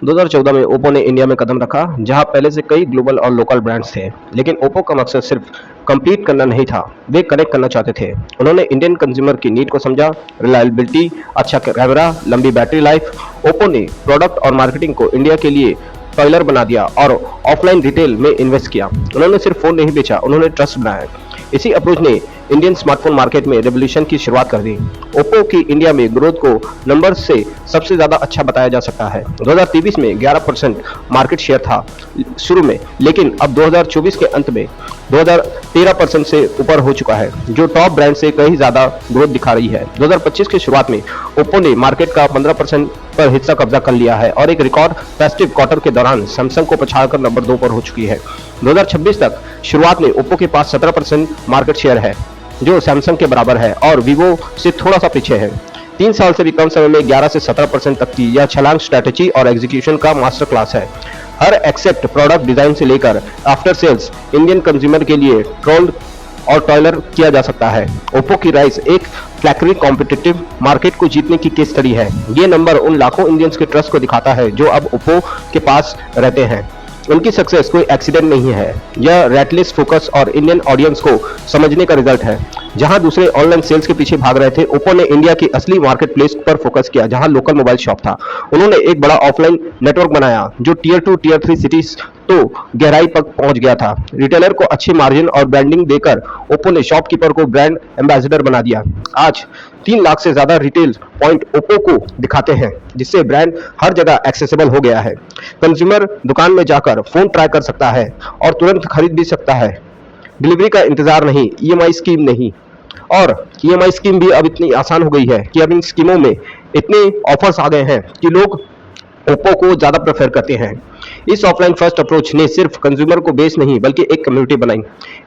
2014 में ओप्पो ने इंडिया में कदम रखा, जहां पहले से कई ग्लोबल और लोकल ब्रांड्स थे। लेकिन ओप्पो का मकसद सिर्फ कम्पीट करना नहीं था, वे कनेक्ट करना चाहते थे। उन्होंने इंडियन कंज्यूमर की नीड को समझा। रिलायबिलिटी, अच्छा कैमरा, लंबी बैटरी लाइफ। ओप्पो ने प्रोडक्ट और मार्केटिंग को इंडिया के लिए टॉयलर बना दिया और ऑफलाइन रिटेल में इन्वेस्ट किया। उन्होंने सिर्फ फोन नहीं बेचा, उन्होंने ट्रस्ट बनाया। इसी अप्रोच ने इंडियन स्मार्टफोन मार्केट में रेवोल्यूशन की शुरुआत कर दी। ओप्पो की इंडिया में ग्रोथ को नंबर से सबसे ज्यादा अच्छा बताया जा सकता है। 2023 में 11% मार्केट शेयर था शुरू में, लेकिन अब 2024 के अंत में 13% से ऊपर हो चुका है, जो टॉप ब्रांड से कहीं ज्यादा ग्रोथ दिखा रही है। 2025 की शुरुआत में ओप्पो ने मार्केट का 15% पर हिस्सा कब्जा कर लिया है और एक रिकॉर्ड फेस्टिव क्वार्टर के दौरान सैमसंग को पछाड़कर नंबर 2 पर हो चुकी है। 2026 तक शुरुआत में ओप्पो के पास 17% मार्केट शेयर है, जो सैमसंग के बराबर है और वीवो से थोड़ा सा पीछे है। 3 साल से भी कम समय में 11 से 17% तक की यह छलांग स्ट्रेटेजी और एग्जीक्यूशन का मास्टर क्लास है। हर एक्सेप्ट प्रोडक्ट डिजाइन से लेकर आफ्टर सेल्स इंडियन कंज्यूमर के लिए ट्रोल्ड और टॉयलर किया जा सकता है। ओप्पो की राइज एक फ्लैक्री कॉम्पिटिटिव मार्केट को जीतने की केस स्टडी है। ये नंबर उन लाखों इंडियंस के ट्रस्ट को दिखाता है जो अब ओप्पो के पास रहते हैं। उनकी सक्सेस कोई एक्सीडेंट नहीं है, यह रेटलेस फोकस और इंडियन ऑडियंस को समझने का रिजल्ट है। जहां दूसरे ऑनलाइन सेल्स के पीछे भाग रहे थे, ओप्पो ने इंडिया की असली मार्केट प्लेस पर फोकस किया, जहां लोकल मोबाइल शॉप था। उन्होंने एक बड़ा ऑफलाइन नेटवर्क बनाया जो टियर 2 टियर 3 सिटीज तो गहराई तक पहुंच गया था। रिटेलर को अच्छी मार्जिन और ब्रांडिंग देकर ओप्पो ने शॉपकीपर को ब्रांड एम्बेसडर बना दिया। आज 3 लाख से ज्यादा रिटेल पॉइंट ओप्पो को दिखाते हैं, जिससे ब्रांड हर जगह एक्सेसिबल हो गया है। कंज्यूमर दुकान में जाकर फोन ट्राई कर सकता है और तुरंत खरीद भी सकता है। डिलीवरी का इंतजार नहीं, ईएमआई स्कीम नहीं। और ईएमआई स्कीम भी अब इतनी आसान हो गई है कि अब इन स्कीमों में इतने ऑफर्स आ गए हैं कि लोग ओप्पो को ज्यादा प्रेफर करते हैं। इस ऑफलाइन फर्स्ट अप्रोच ने सिर्फ कंज्यूमर को बेस नहीं बल्कि एक कम्युनिटी बनाई।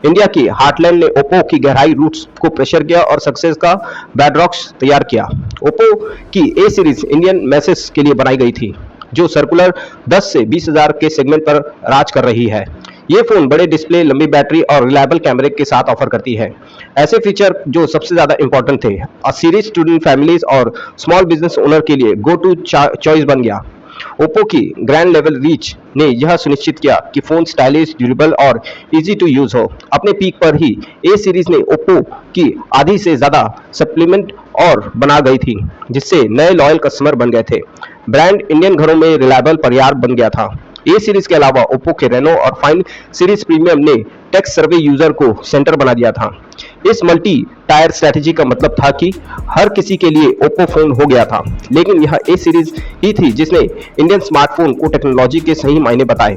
इंडिया की हार्टलैंड ने ओप्पो की गहराई रूट्स को प्रेशर किया और सक्सेस का बेडरॉक्स तैयार किया। ओप्पो की ए सीरीज इंडियन मैसेज के लिए बनाई गई थी, जो सर्कुलर 10 से 20,000 के सेगमेंट पर राज कर रही है। ये फोन बड़े डिस्प्ले, लंबी बैटरी और रिलायबल कैमरे के साथ ऑफर करती है ऐसे फीचर जो सबसे ज्यादा इंपॉर्टेंट थे। सीरीज स्टूडेंट फैमिलीज और स्मॉल बिजनेस ओनर के लिए गो टू चॉइस बन गया। ओप्पो की ग्रैंड लेवल रीच ने यह सुनिश्चित किया कि फोन स्टाइलिश, ड्यूरेबल और इजी टू यूज हो। अपने पीक पर ही ए सीरीज ने ओप्पो की आधी से ज्यादा सप्लीमेंट और बना गई थी, जिससे नए लॉयल कस्टमर बन गए थे। ब्रांड इंडियन घरों में रिलायबल पर्याय बन गया था। ए सीरीज के अलावा ओप्पो के रेनो और फाइन सीरीज प्रीमियम ने टेक सर्वे यूजर को सेंटर बना दिया था। इस मल्टी टायर स्ट्रेटेजी का मतलब था कि हर किसी के लिए ओप्पो फोन हो गया था, लेकिन यह ए सीरीज ही थी जिसने इंडियन स्मार्टफोन को टेक्नोलॉजी के सही मायने बताए।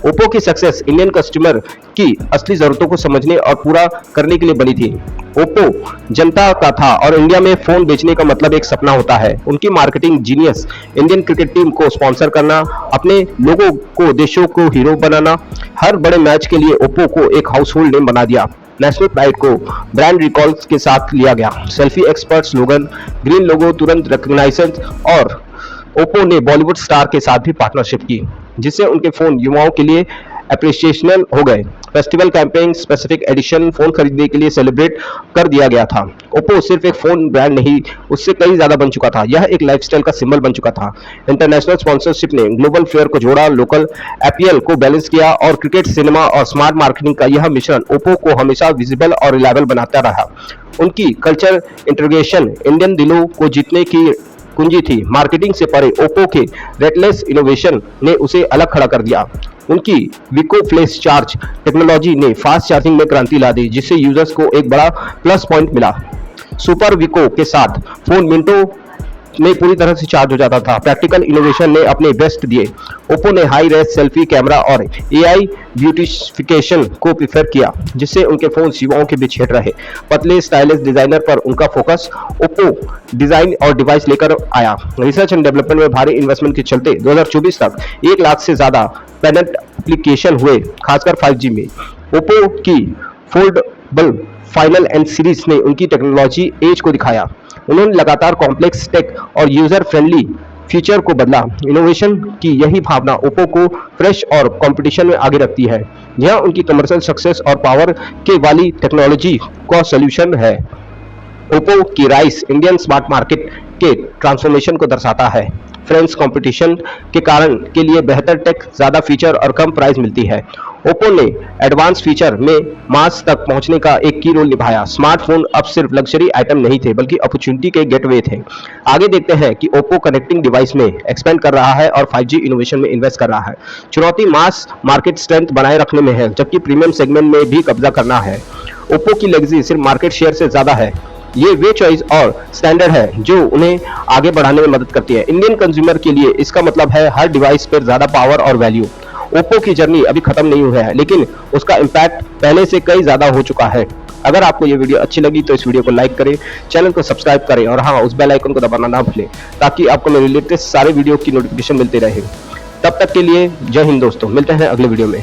ओप्पो की सक्सेस इंडियन कस्टमर की असली जरूरतों को समझने और पूरा करने के लिए बनी थी। ओप्पो जनता का था और इंडिया में फोन बेचने का मतलब एक सपना होता है। उनकी marketing genius, Indian cricket team को स्पॉन्सर करना, अपने लोगों को देशों को हीरो बनाना, हर बड़े मैच के लिए ओप्पो को एक हाउसहोल्ड नेम बना दिया। नेशनल प्राइड को ब्रांड रिकॉल्स के साथ लिया गया। सेल्फी एक्सपर्ट स्लोगन, ग्रीन लोगो तुरंत रिकॉग्नाइजेशन और ओप्पो ने बॉलीवुड स्टार के साथ भी पार्टनरशिप की, जिससे उनके फोन युवाओं के लिए एप्रिसिएशनल हो गए। Festival campaign, specific addition phone खरीदने के लिए सेलिब्रेट कर दिया गया था। ओप्पो सिर्फ एक फोन ब्रांड नहीं, उससे कहीं ज्यादा बन चुका था। यह एक लाइफस्टाइल का सिंबल बन चुका था। इंटरनेशनल स्पॉन्सरशिप ने ग्लोबल फेयर को जोड़ा, लोकल एपीएल को बैलेंस किया और क्रिकेट, सिनेमा और स्मार्ट मार्केटिंग का यह मिश्रण ओप्पो को हमेशा विजिबल और रिलायबल बनाता रहा। उनकी कल्चर इंटीग्रेशन इंडियन दिलों को जीतने की कुंजी थी। मार्केटिंग से परे ओप्पो के रेटलेस इनोवेशन ने उसे अलग खड़ा कर दिया। उनकी विको फ्लैश चार्ज टेक्नोलॉजी ने फास्ट चार्जिंग में क्रांति ला दी, जिससे यूजर्स को एक बड़ा प्लस पॉइंट मिला। सुपर विको के साथ फोन मिनटों में पूरी तरह से चार्ज हो जाता था। प्रैक्टिकल इनोवेशन ने अपने बेस्ट दिए। ओप्पो ने हाई रेस सेल्फी कैमरा और एआई ब्यूटिफिकेशन को प्रेफर किया, जिससे उनके फोन युवाओं के बीच हिट रहे। पतले स्टाइलिश डिजाइनर पर उनका फोकस ओप्पो डिजाइन और डिवाइस लेकर आया। रिसर्च एंड डेवलपमेंट में भारी इन्वेस्टमेंट के चलते 2024 तक 1 लाख से ज्यादा पेटेंट एप्लीकेशन हुए, खासकर 5G में। ओप्पो की फोल्डेबल फाइनल एंड सीरीज ने उनकी टेक्नोलॉजी एज को दिखाया। उन्होंने लगातार कॉम्प्लेक्स टेक और यूजर फ्रेंडली फीचर को बदला। इनोवेशन की यही भावना ओप्पो को फ्रेश और कंपटीशन में आगे रखती है। यह उनकी कमर्शियल सक्सेस और पावर के वाली टेक्नोलॉजी का सॉल्यूशन है। ओप्पो की राइस इंडियन स्मार्ट मार्केट के ट्रांसफॉर्मेशन को दर्शाता है। प्रेफरेंस कंपटीशन के कारण के लिए बेहतर टेक, ज्यादा फीचर और कम प्राइस मिलती है। ओप्पो ने एडवांस फीचर में मास तक पहुंचने का एक की रोल निभाया। स्मार्टफोन अब सिर्फ लग्जरी आइटम नहीं थे बल्कि अपॉर्चुनिटी के गेटवे थे। आगे देखते हैं कि ओप्पो कनेक्टिंग डिवाइस में एक्सपेंड कर रहा है और 5G इनोवेशन में इन्वेस्ट कर रहा है। चुनौती मास मार्केट स्ट्रेंथ बनाए रखने में है, जबकि प्रीमियम सेगमेंट में भी कब्जा करना है। ओप्पो की लेगेसी सिर्फ मार्केट शेयर से ज्यादा है, ये वे चॉइस और स्टैंडर्ड है जो उन्हें आगे बढ़ाने में मदद करती है। इंडियन कंज्यूमर के लिए इसका मतलब है हर डिवाइस पर ज्यादा पावर और वैल्यू। ओप्पो की जर्नी अभी खत्म नहीं हुई है, लेकिन उसका इम्पैक्ट पहले से कई ज्यादा हो चुका है। अगर आपको ये वीडियो अच्छी लगी तो इस वीडियो को लाइक करें, चैनल को सब्सक्राइब करें और हाँ, उस बेल आइकन को दबाना ना भूलें ताकि आपको मेरे लेटेस्ट सारे वीडियो की नोटिफिकेशन मिलती रहे। तब तक के लिए जय हिंद दोस्तों, मिलते हैं अगले वीडियो में।